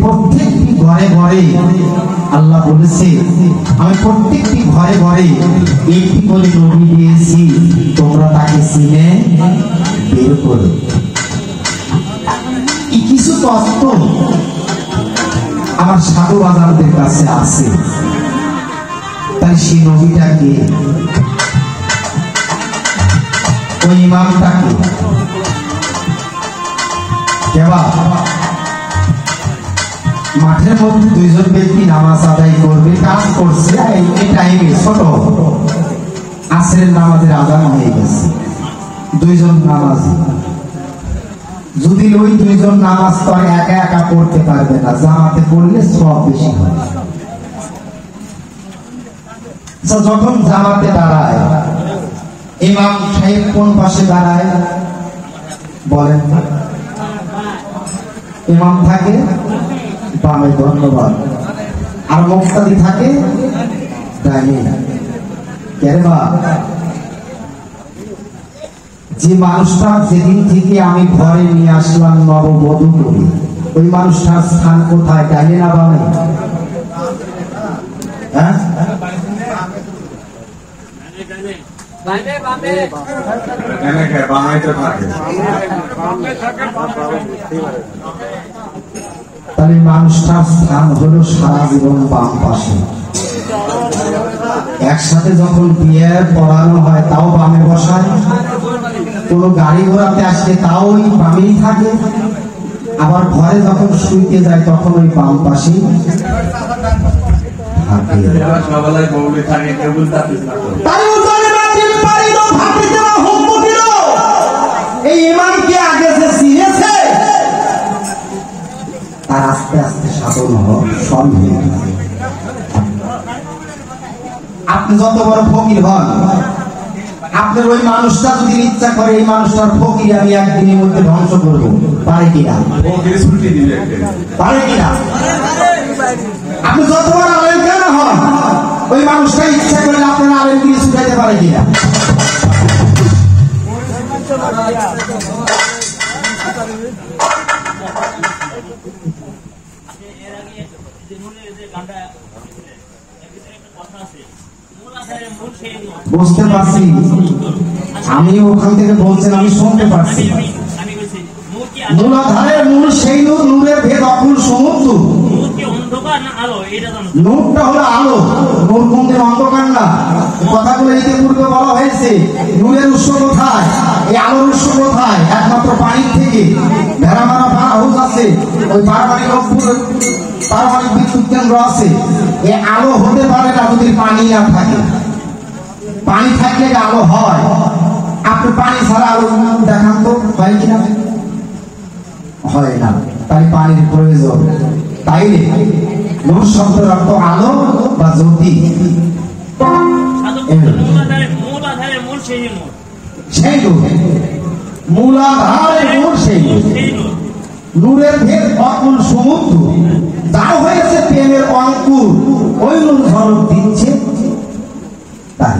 প্রত্যেকটি ঘরে ঘরে আল্লাহ বলেছে আমি প্রত্যেকটি ঘরে ঘরে একটি করে নবী দিয়েছি, তোমরা তাকে চিনে বের করো। কিছু তত্ত্ব আমার সাধু বাজারদের কাছে আছে, তাই সেই নবীটাকে, ওই ইমামটাকে কেবা মাঠের মধ্যে দুইজন ব্যক্তি নামাজ আদায় করবে, কাজ করছে, এই টাইমে ছোট আসরের নামাজের আজান হয়ে গেছে, দুইজন নামাজি। যদি ওই দুইজন নামাজ তো আর একা একা পড়তে পারবে না, জামাতে পড়লে সব বেশি হয়। যখন জামাতে দাঁড়ায় ইমাম সাহেব কোন পাশে দাঁড়ায় বলেন? ইমাম থাকে বামে, ধন্যবাদ, আর মুক্তাদি থাকে ডাইনে। যে মানুষটা যেদিন থেকে আমি ঘরে নিয়ে আসলাম নববধূ করি, ওই মানুষটার স্থান কোথায়, ডাইনে না বামে? হ্যাঁ, তাহলে মানুষটার স্থান হলো সারা জীবন বাম পাশে। একসাথে যখন বিয়ে পড়ানো হয় তাও বামে বসায়, কোন গাড়ি ঘোড়াতে আসলে তাও ওই বামেই থাকে, আবার ঘরে যখন শুইতে যায় তখন ওই বাম পাশেই এই ইমামকে আগে যে চিনেছে তার আস্তে আস্তে সাধন সব হয়ে গেছে। আপনি যত বড় ফকির হন, আপনার ওই মানুষটা যদি ইচ্ছা করে এই মানুষটার ফকির আমি একদিনের মধ্যে ধ্বংস করবো, পারে কিনা? পারে কিনা? আপনি যত বড় আলেম কেন হন, ওই মানুষটা ইচ্ছা করলে আপনার আলেমগিরি ছুটাইতে পারে কিনা? বুঝতে পারছি, আমি ওখান থেকে বলছেন, আমি শুনতে পারছি। মূলাধারের মূল সেই নূর, নূরের ভেদ অকুল সমুদ্র। নূরটা হলো আলো, নূর কোনদিন অন্ধকার না। কথাগুলো ইতিপূর্বে বলা হয়েছে। নূরের উৎস কোথায়, এই আলোর উৎস কোথায়? একমাত্র পানির থেকে। ভেড়ামারা পার হাউস আছে, ওই পারমাণবিক বিদ্যুৎ কেন্দ্র আছে। এই আলো হতে পারে না যদি পানি না থাকে। পানি থাকলে আলো হয়। আপনি পানি ছাড়া আলো দেখান তো, হয় কিনা? হয় না, তাই পানির প্রয়োজন। তাইলে নূর শব্দের অর্থ আলো বা জ্যোতি। সেই মূলাধারের মূল সেই নূরের ভেদ অকুল সমুদ্র। যা হয়েছে প্রেমের অঙ্কুর, ওই নূর ঝলক দিচ্ছে তাই।